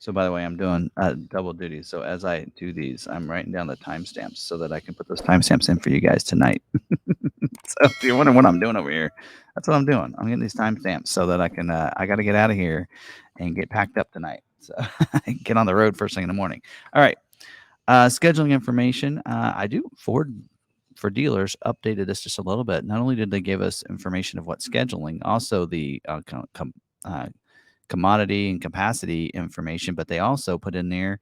So, by the way, I'm doing double duty. So, as I do these, I'm writing down the timestamps so that I can put those timestamps in for you guys tonight. So, if you're wondering what I'm doing over here, that's what I'm doing. I'm getting these timestamps so that I can, I got to get out of here and get packed up tonight. So, I can get on the road first thing in the morning. All right. Scheduling information. I do Ford for dealers updated this just a little bit. Not only did they give us information of what scheduling, also the commodity and capacity information, but they also put in there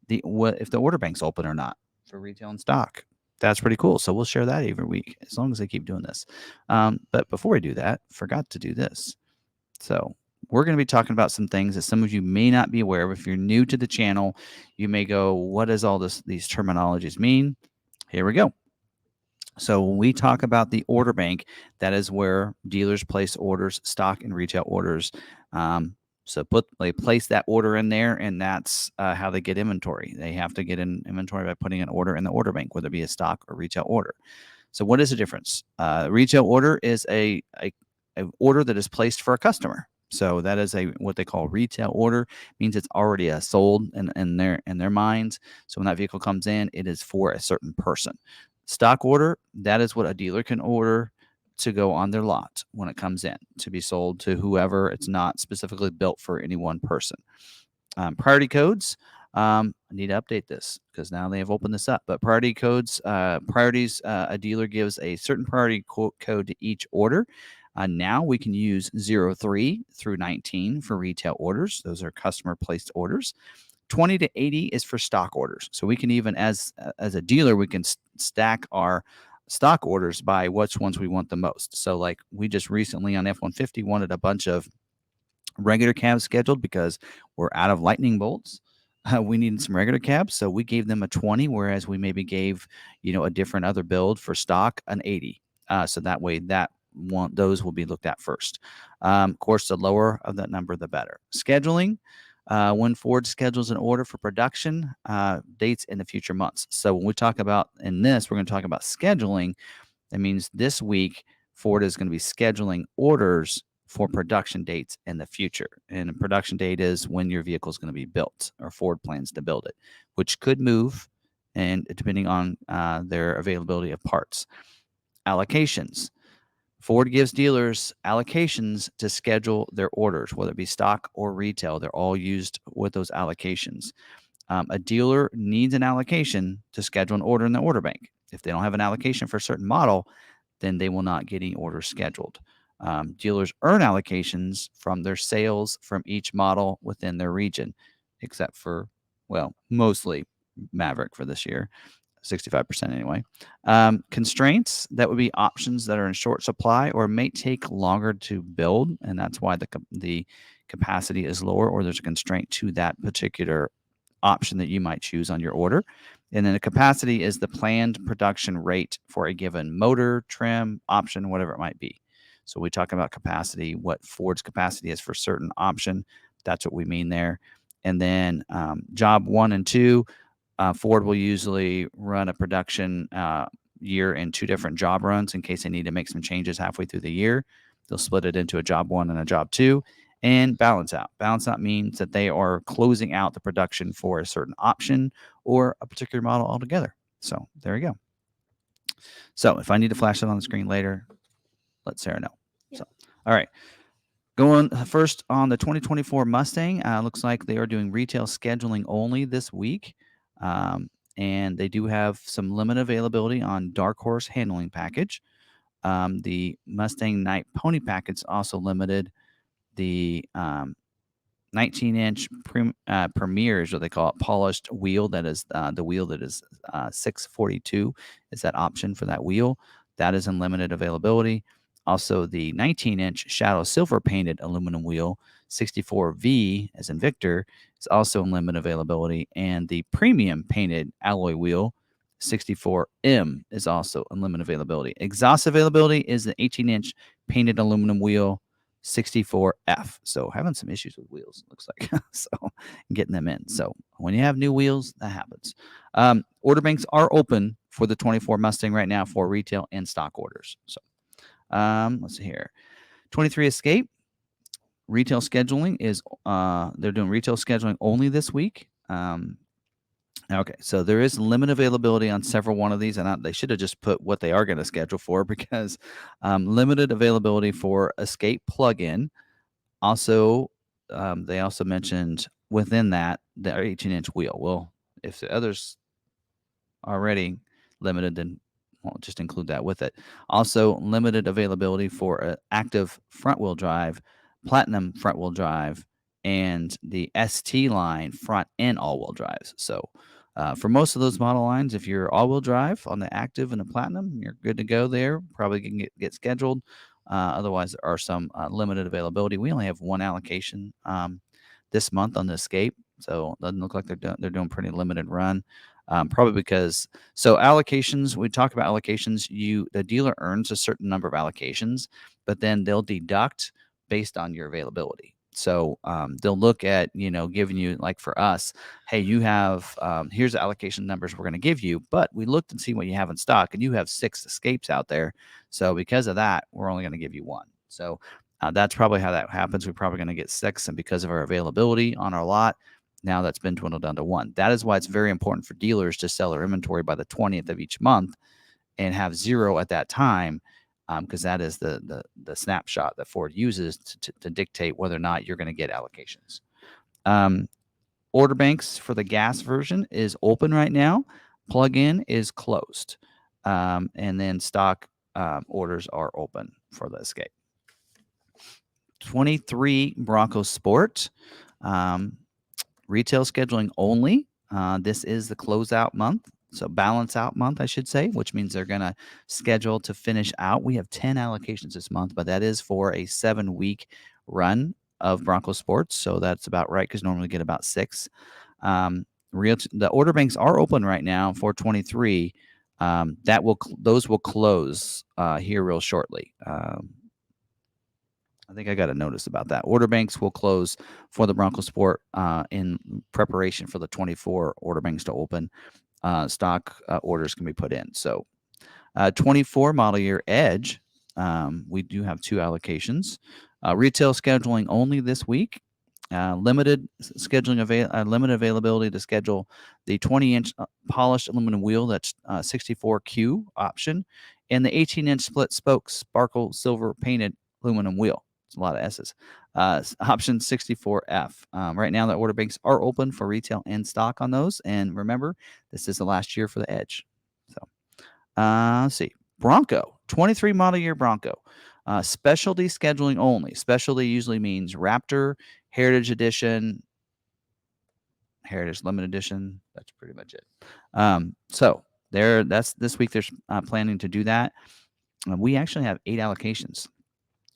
the what if the order bank's open or not for retail and stock. That's pretty cool. So we'll share that every week as long as they keep doing this. But before we do that, forgot to do this. So we're going to be talking about some things that some of you may not be aware of. If you're new to the channel, you may go, "What does all these terminologies mean?" Here we go. So when we talk about the order bank, that is where dealers place orders, stock and retail orders. So they place that order in there, and that's how they get inventory. They have to get in inventory by putting an order in the order bank, whether it be a stock or retail order. So what is the difference? Retail order is a order that is placed for a customer. So that is a what they call retail order, means it's already sold in their minds. So when that vehicle comes in, it is for a certain person. Stock order, that is what a dealer can order to go on their lot when it comes in to be sold to whoever. It's not specifically built for any one person. Priority codes. I need to update this because now they have opened this up. But priority codes, priorities, a dealer gives a certain priority code to each order. Now we can use 03 through 19 for retail orders. Those are customer placed orders. 20 to 80 is for stock orders. So we can even, as a dealer, we can stack our stock orders by which ones we want the most. So like we just recently on F-150 wanted a bunch of regular cabs scheduled because we're out of lightning bolts. We needed some regular cabs, so we gave them a 20, whereas we maybe gave a different other build for stock an 80. So that way those will be looked at first. Of course, the lower of that number, the better. Scheduling. When Ford schedules an order for production dates in the future months. So when we talk about in this, we're going to talk about scheduling. That means this week Ford is going to be scheduling orders for production dates in the future. And a production date is when your vehicle is going to be built or Ford plans to build it, which could move and depending on their availability of parts. Allocations. Ford gives dealers allocations to schedule their orders, whether it be stock or retail. They're all used with those allocations. A dealer needs an allocation to schedule an order in the order bank. If they don't have an allocation for a certain model, then they will not get any orders scheduled. Dealers earn allocations from their sales from each model within their region, except for, well, mostly Maverick for this year. 65% anyway. Constraints, that would be options that are in short supply or may take longer to build, and that's why the capacity is lower, or there's a constraint to that particular option that you might choose on your order. And then the capacity is the planned production rate for a given motor, trim, option, whatever it might be. So we talk about capacity, what Ford's capacity is for certain option. That's what we mean there. And then job 1 and 2, Ford will usually run a production year in 2 different job runs in case they need to make some changes halfway through the year. They'll split it into a job 1 and a job 2 and balance out. Balance out means that they are closing out the production for a certain option or a particular model altogether. So there you go. So if I need to flash it on the screen later, let Sarah know. Yeah. So, all right. Going first on the 2024 Mustang, looks like they are doing retail scheduling only this week. And they do have some limited availability on Dark Horse handling package. The Mustang Night Pony package also limited. The 19-inch Premier is what they call it, polished wheel. That is the wheel that is 642 is that option for that wheel. That is in limited availability. Also, the 19-inch Shadow Silver painted aluminum wheel, 64V as in Victor, is also in limited availability. And the premium painted alloy wheel, 64M, is also in limited availability. Exhaust availability is the 18-inch painted aluminum wheel, 64F. So having some issues with wheels, looks like. So getting them in. So when you have new wheels, that happens. Order banks are open for the 24 Mustang right now for retail and stock orders. So let's see here. 23 Escape. Retail scheduling is they're doing retail scheduling only this week. Okay, so there is limited availability on several one of these, and they should have just put what they are going to schedule for because limited availability for Escape plugin. Also, they also mentioned within that the 18-inch wheel. Well, if the others already limited, then we'll just include that with it. Also, limited availability for active front wheel drive, platinum front wheel drive, and the ST line front and all wheel drives. So, for most of those model lines, if you're all wheel drive on the active and the platinum, you're good to go there. Probably can get scheduled. Otherwise, there are some limited availability. We only have one allocation this month on the Escape, so it doesn't look like they're doing pretty limited run. Probably because allocations, we talk about allocations, the dealer earns a certain number of allocations, but then they'll deduct based on your availability. So they'll look at, giving you, like for us, hey, you have, here's the allocation numbers we're going to give you, but we looked and see what you have in stock, and you have 6 Escapes out there. So because of that, we're only going to give you 1. So that's probably how that happens. We're probably going to get 6, and because of our availability on our lot, now that's been dwindled down to 1. That is why it's very important for dealers to sell their inventory by the 20th of each month and have 0 at that time, because that is the snapshot that Ford uses to dictate whether or not you're going to get allocations. Order banks for the gas version is open right now. Plug-in is closed. And then stock orders are open for the Escape. 23 Bronco Sport. Retail scheduling only. This is the closeout month, so balance out month, I should say, which means they're going to schedule to finish out. We have 10 allocations this month, but that is for a 7-week run of Bronco Sports, so that's about right because normally we get about 6. The order banks are open right now for 23. Those will close here real shortly. I think I got a notice about that. Order banks will close for the Bronco Sport in preparation for the 24 order banks to open. Stock orders can be put in. So 24 model year Edge, we do have 2 allocations. Retail scheduling only this week. Limited availability to schedule the 20-inch polished aluminum wheel that's 64Q option, and the 18-inch split spoke sparkle silver painted aluminum wheel. It's a lot of S's. Option 64F. Right now, the order banks are open for retail and stock on those. And remember, this is the last year for the Edge. So, let's see. Bronco, 23 model year Bronco. Specialty scheduling only. Specialty usually means Raptor, Heritage Edition, Heritage Limited Edition. That's pretty much it. So that's this week. They're planning to do that. We actually have 8 allocations.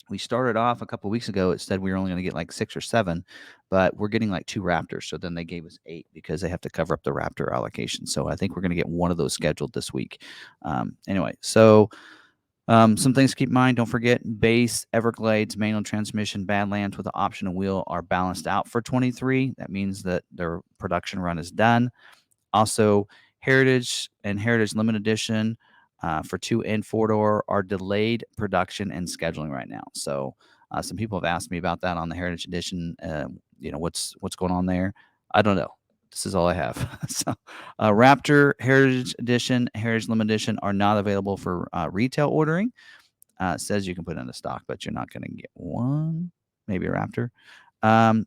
We started off a couple of weeks ago. It said we were only going to get like 6 or 7, but we're getting like 2 Raptors. So then they gave us 8 because they have to cover up the Raptor allocation. So I think we're going to get one of those scheduled this week. Anyway, so some things to keep in mind. Don't forget, base, Everglades, manual transmission, Badlands with the optional wheel are balanced out for 23. That means that their production run is done. Also, Heritage and Heritage Limited Edition for 2 and 4-door are delayed production and scheduling right now. So some people have asked me about that on the Heritage Edition. What's going on there? I don't know. This is all I have. So Raptor, Heritage Edition, Heritage Limited Edition are not available for retail ordering. It says you can put it into stock, but you're not going to get one. Maybe a Raptor.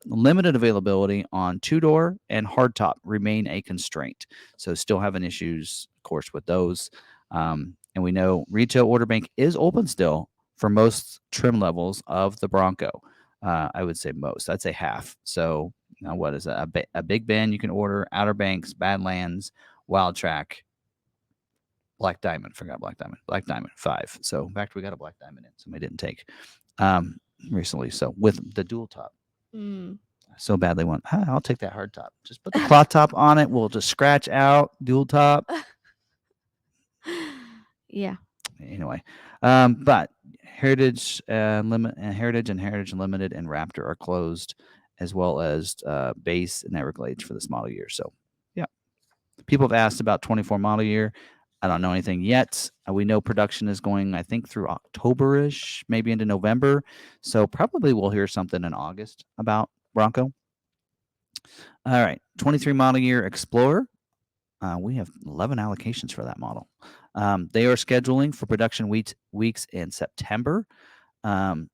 Limited availability on 2-door and hardtop remain a constraint. So still having issues, of course, with those. And we know retail order bank is open still for most trim levels of the Bronco. I would say most. I'd say half. So what is that? A Big Bend you can order, Outer Banks, Badlands, Wild Track, Black Diamond. Forgot Black Diamond. Black Diamond 5. So in fact, we got a Black Diamond in. Somebody didn't take recently. So with the dual top. So badly want. I'll take that hard top. Just put the cloth top on it. We'll just scratch out dual top. Yeah. Anyway, but Heritage Heritage and Heritage Limited and Raptor are closed, as well as Base and Everglades for this model year. So, yeah, people have asked about 24 model year. I don't know anything yet. We know production is going, I think, through October-ish, maybe into November. So probably we'll hear something in August about Bronco. All right, 23 model year Explorer. We have 11 allocations for that model. They are scheduling for production weeks in September. Um,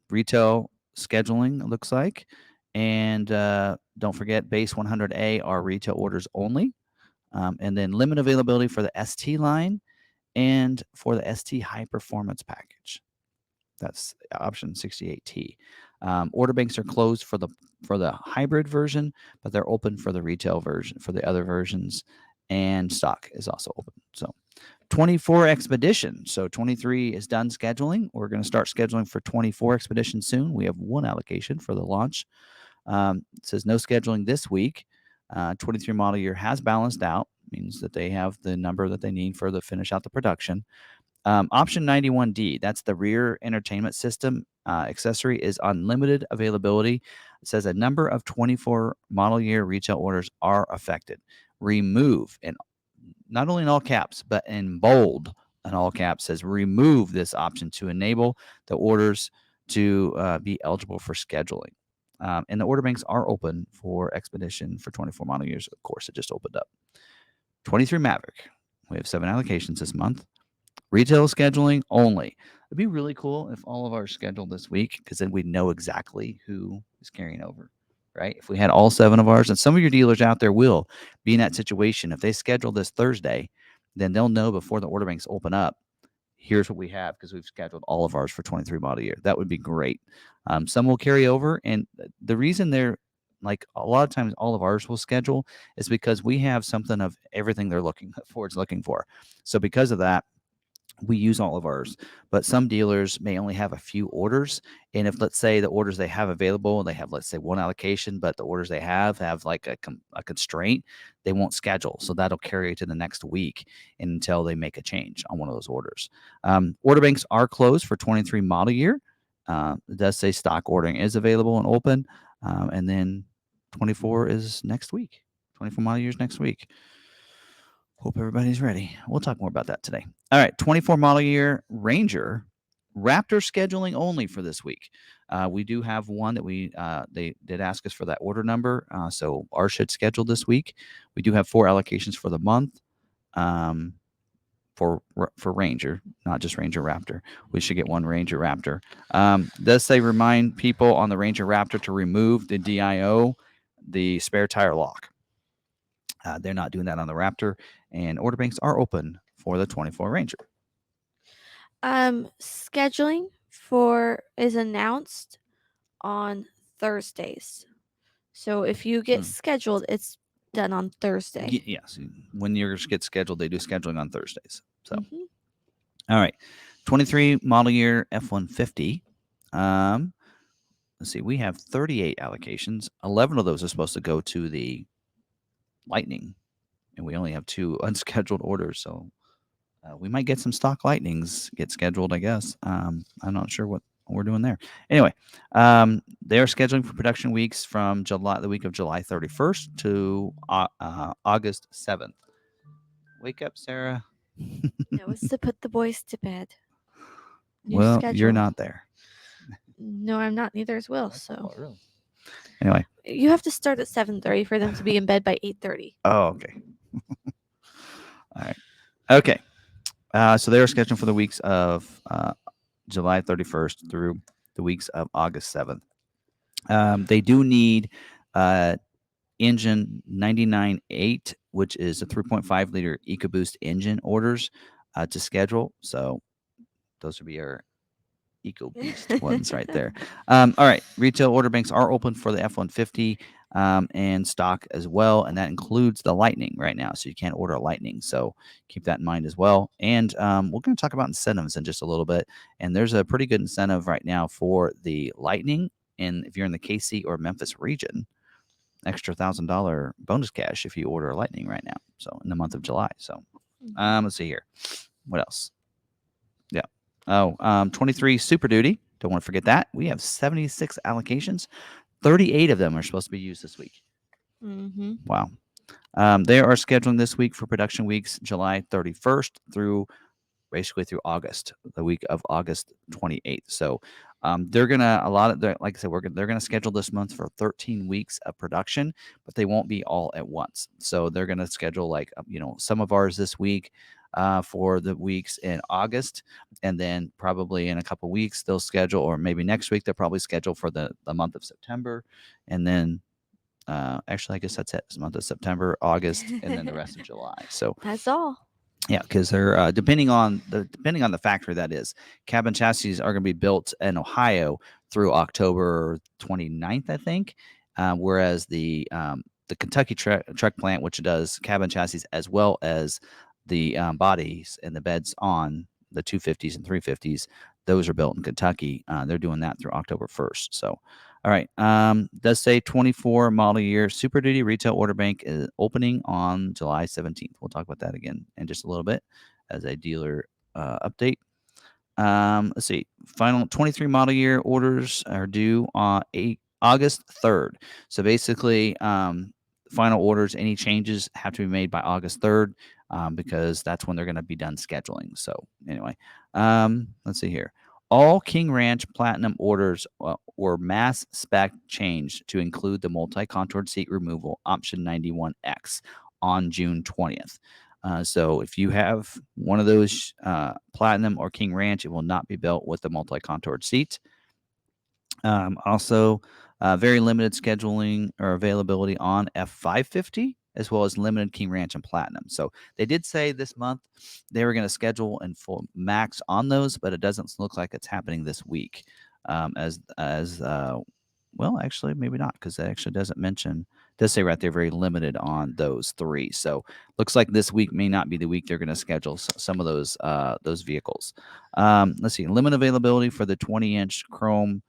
Retail scheduling, it looks like. And don't forget, base 100A are retail orders only. And then limit availability for the ST line and for the ST high performance package. That's option 68T. Order banks are closed for the hybrid version, but they're open for the retail version for the other versions, and stock is also open. So 24 Expedition. So 23 is done scheduling. We're going to start scheduling for 24 Expedition soon. We have one allocation for the launch. It says no scheduling this week. 23 model year has balanced out, means that they have the number that they need for the finish out the production. Option 91D, that's the rear entertainment system accessory, is unlimited availability. It says a number of 24 model year retail orders are affected. Remove, and not only in all caps, but in bold in all caps, says remove this option to enable the orders to be eligible for scheduling. And the order banks are open for Expedition for 24 model years. Of course, it just opened up. 23 Maverick. We have 7 allocations this month. Retail scheduling only. It'd be really cool if all of ours scheduled this week, because then we'd know exactly who is carrying over, right? If we had all 7 of ours, and some of your dealers out there will be in that situation. If they schedule this Thursday, then they'll know before the order banks open up, here's what we have, because we've scheduled all of ours for 23 model year. That would be great. Some will carry over, and the reason they're like a lot of times all of ours will schedule is because we have something of everything they're looking for. So because of that, we use all of ours, but some dealers may only have a few orders. And if, let's say, the orders they have available, they have, let's say, one allocation, but the orders they have like a constraint, they won't schedule. So that'll carry to the next week until they make a change on one of those orders. Order banks are closed for 23 model year. It does say stock ordering is available and open. And then 24 is next week. 24 model years next week. Hope everybody's ready. We'll talk more about that today. All right, 24 model year Ranger, Raptor scheduling only for this week. We do have one that they did ask us for that order number, so ours should schedule this week. We do have 4 allocations for the month for Ranger, not just Ranger Raptor. We should get one Ranger Raptor. Does say remind people on the Ranger Raptor to remove the DIO, the spare tire lock. They're not doing that on the Raptor, and order banks are open for the 24 Ranger. Scheduling is announced on Thursdays. So if you get scheduled, it's done on Thursday. Yes. When yours get scheduled, they do scheduling on Thursdays. So, all right. 23 model year F-150. Let's see. We have 38 allocations. 11 of those are supposed to go to the Lightning, and we only have 2 unscheduled orders. So we might get some stock Lightnings get scheduled, I guess. I'm not sure what we're doing there. Anyway, they are scheduling for production weeks from the week of July 31st to August 7th. Wake up, Sarah. No, it's to put the boys to bed. Well, you're not there. No, I'm not. Neither is Will. So. Oh, really? Anyway, you have to start at 7:30 for them to be in bed by 8:30. Oh, okay. All right. Okay. So they are scheduling for the weeks of July 31st through the weeks of August 7th. They do need engine 99.8, which is a 3.5 liter EcoBoost engine orders to schedule. So those would be our EcoBoost ones right there. All right. Retail order banks are open for the F-150 and stock as well. And that includes the Lightning right now. So you can't order a Lightning. So keep that in mind as well. And we're going to talk about incentives in just a little bit. And there's a pretty good incentive right now for the Lightning. And if you're in the KC or Memphis region, extra $1,000 bonus cash if you order a Lightning right now. So in the month of July. So let's see here. What else? Yeah. 23 Super Duty. Don't want to forget that. We have 76 allocations. 38 of them are supposed to be used this week. Mm-hmm. Wow. They are scheduling this week for production weeks July 31st through basically through August, the week of August 28th. So they're gonna like I said, they're gonna schedule this month for 13 weeks of production, but they won't be all at once. So they're gonna schedule like some of ours this week for the weeks in August, and then probably in a couple weeks they'll schedule, or maybe next week they'll probably schedule for the month of September, and then actually I guess that's it. It's the month of September, August, and then the rest of July. So That's all. yeah, because they're depending on the factory that is. Cabin chassis are going to be built in Ohio through October 29th, I think. Whereas the Kentucky truck plant, which does cabin chassis as well as the bodies and the beds on the 250s and 350s, those are built in Kentucky. They're doing that through October 1st. So, all right. Does say 24 model year Super Duty retail order bank is opening on July 17th. We'll talk about that again in just a little bit as a dealer update. Let's see. Final 23 model year orders are due on August 3rd. So basically, final orders, any changes have to be made by August 3rd because that's when they're going to be done scheduling. So anyway, let's see here. All King Ranch Platinum orders were mass spec changed to include the multi-contoured seat removal option 91X on June 20th. So if you have one of those Platinum or King Ranch, it will not be built with the multi-contoured seat. Also, very limited scheduling or availability on F550, as well as limited King Ranch and Platinum. So they did say this month they were going to schedule in full max on those, but it doesn't look like it's happening this week. Well, actually, maybe not, because it actually does say right there very limited on those three. So looks like this week may not be the week they're going to schedule some of those vehicles. Let's see, limit availability for the 20-inch chrome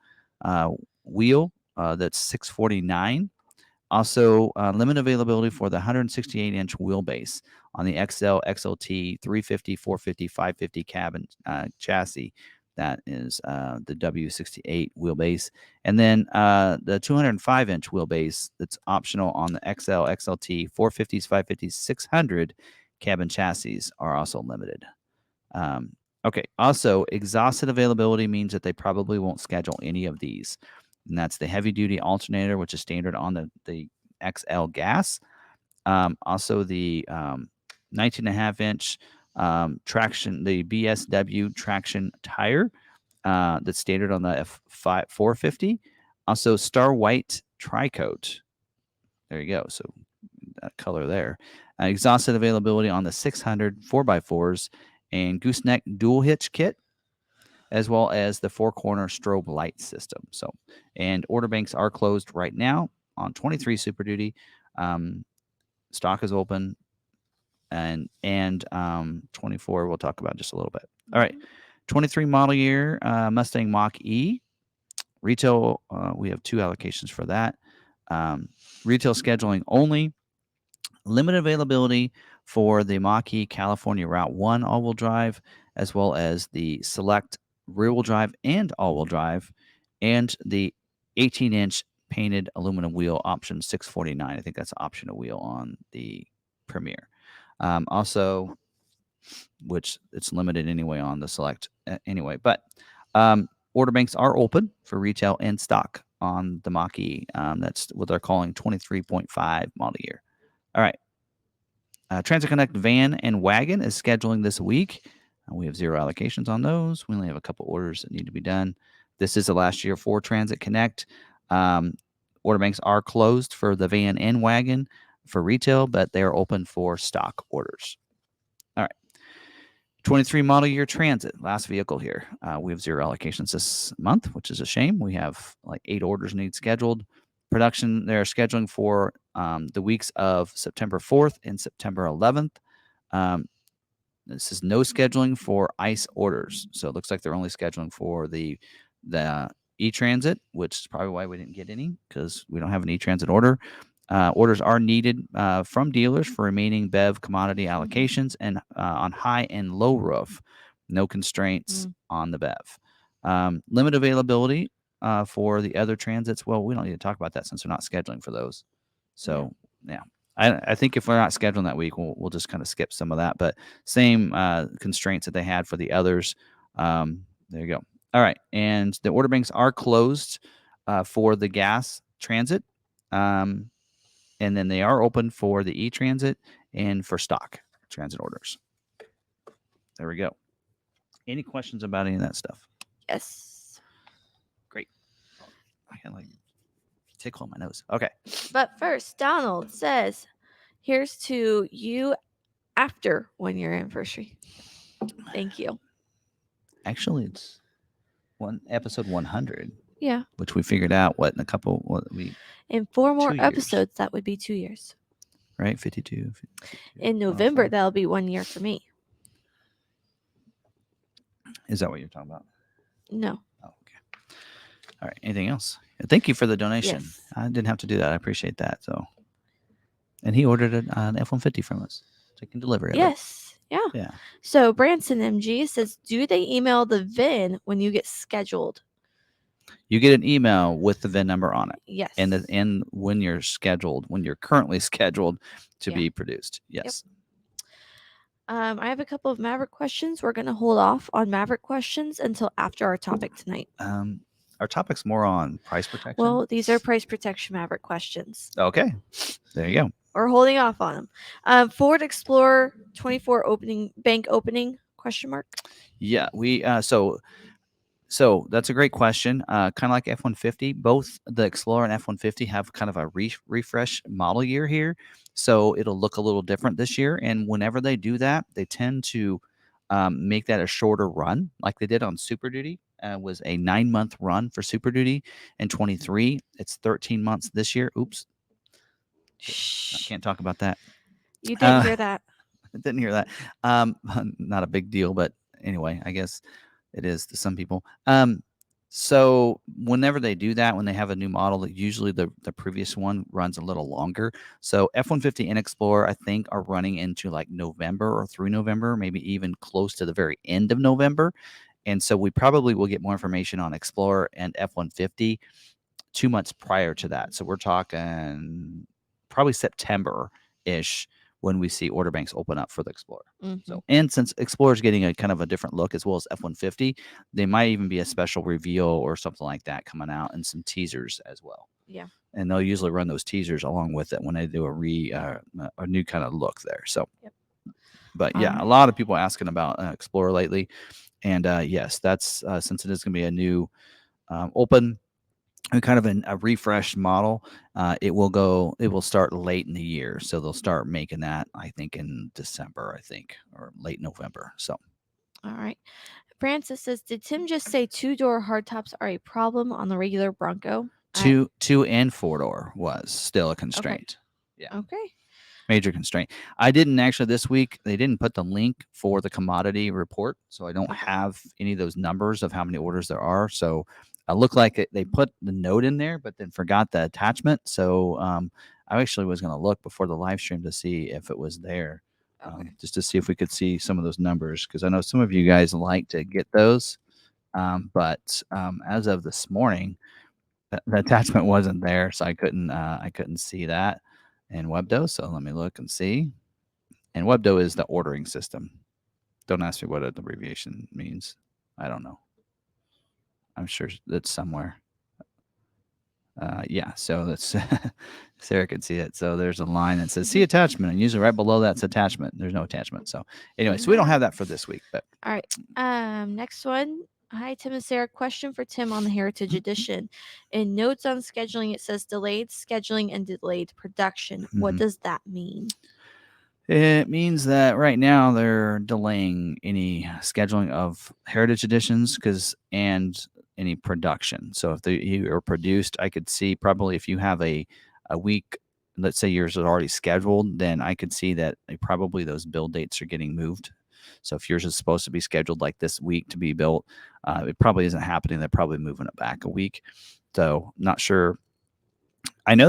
wheel. That's $649. Also, limit availability for the 168-inch wheelbase on the XL, XLT, 350, 450, 550 cabin chassis. That is the W68 wheelbase. And then the 205-inch wheelbase that's optional on the XL, XLT, 450s, 550s, 600 cabin chassis are also limited. Okay. Also, exhausted availability means that they probably won't schedule any of these. And that's the heavy duty alternator, which is standard on the XL gas. Also, the 19.5-inch traction, the BSW traction tire that's standard on the F450. Also, Star White Tricoat. There you go. So that color there. Exhausted availability on the 600 4x4s and gooseneck dual hitch kit, as well as the 4-corner strobe light system. So, and order banks are closed right now on 23 Super Duty. Stock is open, and 24 we'll talk about just a little bit. All right, 23 model year Mustang Mach-E retail. We have 2 allocations for that. Retail scheduling only. Limited availability for the Mach-E California Route 1 all-wheel drive, as well as the Select rear-wheel drive and all-wheel drive, and the 18-inch painted aluminum wheel option 649. I think that's optional wheel on the Premier. Also, which it's limited anyway on the Select anyway. But order banks are open for retail and stock on the Mach-E. That's what they're calling 23.5 model year. All right. Transit Connect van and wagon is scheduling this week. We have 0 allocations on those. We only have a couple orders that need to be done. This is the last year for Transit Connect. Order banks are closed for the van and wagon for retail, but they are open for stock orders. All right. 23 model year Transit, last vehicle here. We have 0 allocations this month, which is a shame. We have like 8 orders need scheduled. Production, they're scheduling for the weeks of September 4th and September 11th. This is no scheduling for ICE orders. So it looks like they're only scheduling for the e-Transit, which is probably why we didn't get any, because we don't have an e-Transit order. Orders are needed from dealers for remaining BEV commodity allocations and on high and low roof. No constraints on the BEV. Limit availability for the other transits. Well, we don't need to talk about that since we're not scheduling for those. So, yeah. I think if we're not scheduling that week, we'll just kind of skip some of that. But same constraints that they had for the others. There you go. All right, and the order banks are closed for the gas transit, and then they are open for the e-transit and for stock transit orders. There we go. Any questions about any of that stuff? Yes. Great. I can like tickle on my nose. Okay. But first, Donald says, here's to you after 1 year anniversary. Thank you. Actually, it's episode 100. Yeah. Which we figured out in a couple. In 4 more 2 years. episodes, that would be 2 years. Right, 52. In November, that'll be 1 year for me. Is that what you're talking about? No. Oh, okay. All right. Anything else? Thank you for the donation. Yes. I didn't have to do that. I appreciate that. So, and he ordered an F-150 from us, so he can deliver it. Yes. Yeah. Yeah. So Branson MG says, do they email the VIN when you get scheduled? You get an email with the VIN number on it. Yes. And when you're scheduled, when you're currently scheduled to be produced. Yes. Yep. I have a couple of Maverick questions. We're going to hold off on Maverick questions until after our topic tonight. Our topic's more on price protection. Well, these are price protection Maverick questions. Okay. There you go. We're holding off on them. Ford Explorer 24 bank opening ? Yeah, we so that's a great question. Kind of like F-150, both the Explorer and F-150 have kind of a refresh model year here, so it'll look a little different this year. And whenever they do that, they tend to make that a shorter run, like they did on Super Duty. Was a 9-month run for Super Duty in 23. It's 13 months this year. Oops, I can't talk about that. You didn't hear that. I didn't hear that. Not a big deal, but anyway, I guess it is to some people. So whenever they do that, when they have a new model, usually the previous one runs a little longer. So F-150 and Explorer, I think, are running into like November or through November, maybe even close to the very end of November. And so we probably will get more information on Explorer and F-150 2 months prior to that. So we're talking probably September-ish when we see order banks open up for the Explorer. So, and since Explorer is getting a kind of a different look as well as F-150, they might even be a special reveal or something like that coming out, and some teasers as well. Yeah. And they'll usually run those teasers along with it when they do a new kind of look there. So, but yeah, a lot of people asking about Explorer lately, and yes, that's since it is going to be a new open. Kind of a refreshed model. It will start late in the year, so they'll start making that, I think, in December, or late November. So, all right. Francis says, did Tim just say 2-door hardtops are a problem on the regular Bronco? 2 and 4-door was still a constraint. Okay. Yeah. Okay. Major constraint. I didn't actually this week. They didn't put the link for the commodity report, so I don't have any of those numbers of how many orders there are. So it looked like they put the note in there, but then forgot the attachment. So I actually was going to look before the live stream to see if it was there, just to see if we could see some of those numbers, because I know some of you guys like to get those, but as of this morning, the attachment wasn't there, so I couldn't see that in Webdo. So let me look and see. And Webdo is the ordering system. Don't ask me what an abbreviation means. I don't know. I'm sure it's somewhere. Yeah, so that's Sarah can see it. So there's a line that says see attachment, and usually right below that's attachment. There's no attachment. So anyway, so we don't have that for this week. But all right. Next one. Hi, Tim and Sarah. Question for Tim on the Heritage Edition. In notes on scheduling, it says delayed scheduling and delayed production. What does that mean? It means that right now they're delaying any scheduling of Heritage Editions and any production. So if they are produced, I could see probably if you have a week, let's say yours is already scheduled, then I could see that probably those build dates are getting moved. So if yours is supposed to be scheduled like this week to be built, it probably isn't happening. They're probably moving it back a week. So not sure. I know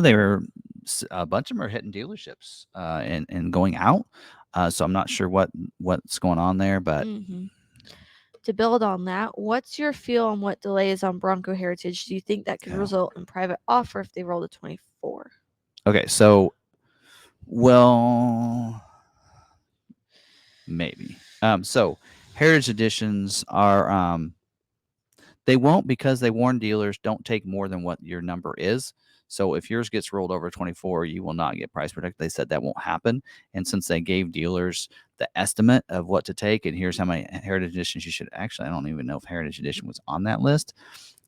a bunch of them are hitting dealerships and going out. So I'm not sure what's going on there, but. To build on that, what's your feel on what delays on Bronco Heritage? Do you think that could result in private offer if they roll to 24? Okay, so Well, maybe. So heritage editions are they won't, because they warn dealers don't take more than what your number is. So if yours gets rolled over 24, you will not get price protect. They said that won't happen. And since they gave dealers the estimate of what to take, and here's how many heritage editions you should actually, I don't even know if heritage edition was on that list.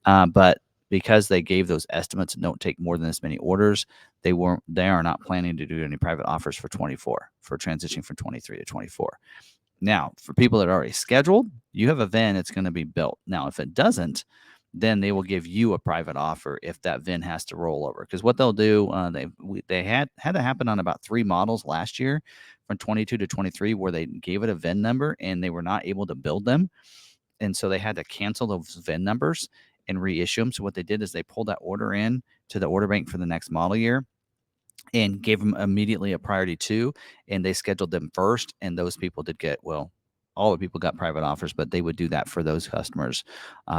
But because they gave those estimates and don't take more than this many orders, they are not planning to do any private offers for 24 for transitioning from 23 to 24. Now, for people that are already scheduled, you have a VIN, it's going to be built. Now, if it doesn't, then they will give you a private offer if that VIN has to roll over. Because what they'll do, they had that happen on about 3 models last year, from 22 to 23, where they gave it a VIN number and they were not able to build them, and so they had to cancel those VIN numbers and reissue them. So what they did is they pulled that order in to the order bank for the next model year and gave them immediately a priority 2, and they scheduled them first, and those people did get, well, all the people got private offers, but they would do that for those customers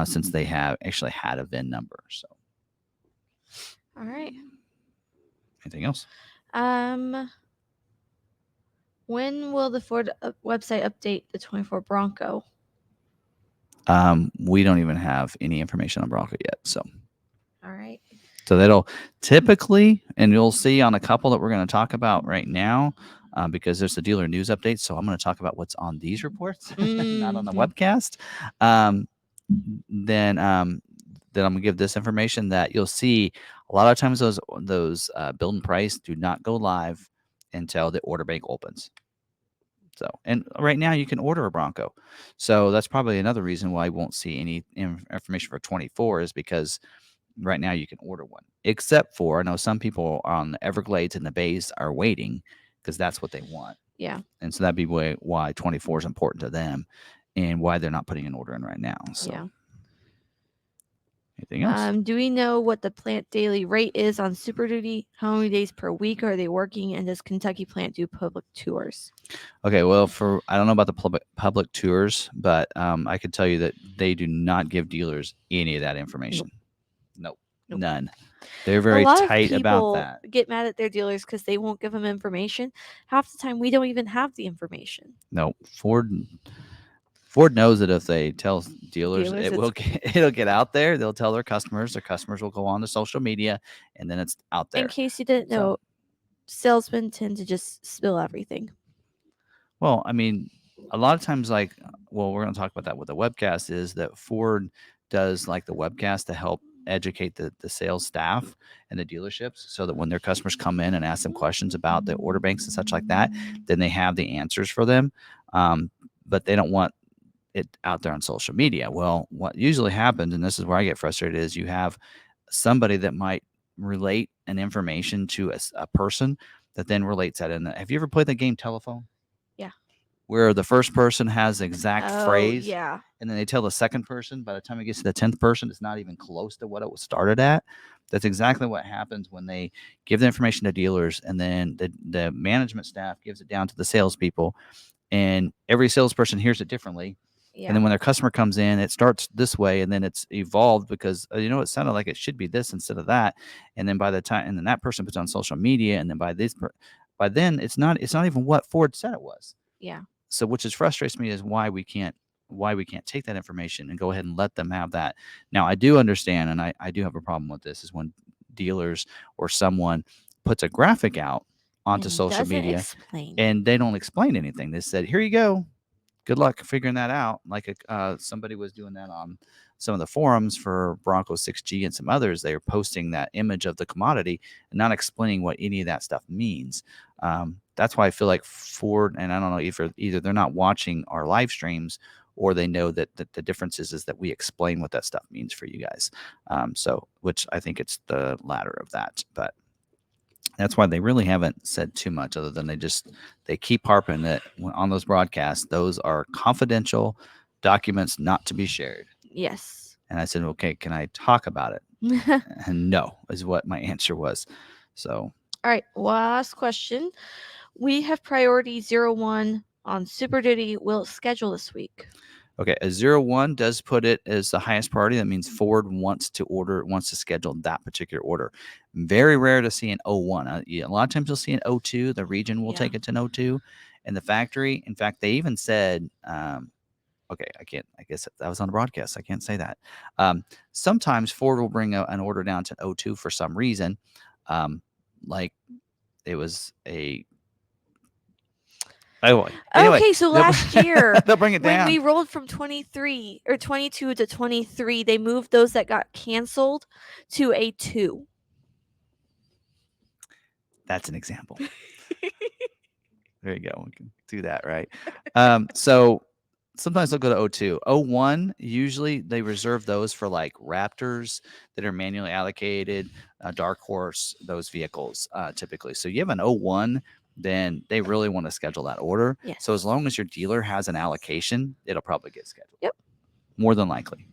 since they have actually had a VIN number. So All right. anything else? When will the Ford website update the 24 Bronco? We don't even have any information on Bronco yet. So All right. So that'll typically, and you'll see on a couple that we're going to talk about right now, because there's the dealer news update. So I'm going to talk about what's on these reports, not on the webcast. Then I'm going to give this information that you'll see a lot of times those build and price do not go live until the order bank opens. So, and right now you can order a Bronco. So that's probably another reason why I won't see any information for 24, is because right now you can order one, except for, I know some people on the Everglades and the Bays are waiting because that's what they want. Yeah. And so that'd be why 24 is important to them and why they're not putting an order in right now. So Yeah. anything else? Do we know what the plant daily rate is on Super Duty? How many days per week are they working? And does Kentucky Plant do public tours? Okay, well, I don't know about the public tours, but I can tell you that they do not give dealers any of that information. Nope. None. They're very tight about that. Get mad at their dealers because they won't give them information. Half the time, we don't even have the information. No, Ford knows that if they tell dealers it'll get out there. They'll tell their customers. Their customers will go on to social media, and then it's out there. In case you didn't know, salesmen tend to just spill everything. Well, I mean, a lot of times, we're going to talk about that with the webcast, is that Ford does like the webcast to help educate the sales staff and the dealerships, so that when their customers come in and ask them questions about the order banks and such like that, then they have the answers for them. But they don't want it out there on social media. Well, what usually happens, and this is where I get frustrated, is you have somebody that might relate an information to a person that then relates that in. Have you ever played the game Telephone? Yeah. Where the first person has the exact phrase, yeah, and then they tell the second person. By the time it gets to the 10th person, it's not even close to what it was started at. That's exactly what happens when they give the information to dealers, and then the management staff gives it down to the salespeople, and every salesperson hears it differently. yeah. And then when their customer comes in, it starts this way, and then it's evolved because it sounded like it should be this instead of that. And then by the time, and then that person puts on social media, and then by then it's not even what Ford said it was. Yeah. So, which is frustrates me, is why we can't take that information and go ahead and let them have that. Now, I do understand, and I do have a problem with this, is when dealers or someone puts a graphic out onto social media and they don't explain anything. They said, "Here you go. Good luck figuring that out." Like somebody was doing that on some of the forums for Bronco 6G and some others. They were posting that image of the commodity and not explaining what any of that stuff means. That's why I feel like Ford, and I don't know if either they're not watching our live streams, or they know that the difference is that we explain what that stuff means for you guys. So, which I think it's the latter of that, but that's why they really haven't said too much, other than they keep harping that on those broadcasts, those are confidential documents not to be shared. Yes. And I said, okay, can I talk about it? And no, is what my answer was. So, all right, last question. We have priority 01 on Super Duty. Will it schedule this week? Okay, a 01 does put it as the highest priority. That means Ford wants to schedule that particular order. Very rare to see an 01. A lot of times you'll see an 02. The region will take it to an 02. And the factory, in fact, they even said, okay, I guess that was on the broadcast. I can't say that. Sometimes Ford will bring an order down to 02 for some reason. Like it was a anyway. Okay, so last year they'll bring it when down. we rolled from 23 or 22 to 23, they moved those that got canceled to a 2. That's an example. There you go. We can do that, right? So sometimes they'll go to 02. 01, usually they reserve those for like Raptors that are manually allocated, Dark Horse, those vehicles typically. So you have an 01, then they really want to schedule that order. Yes. So as long as your dealer has an allocation, it'll probably get scheduled. Yep. More than likely.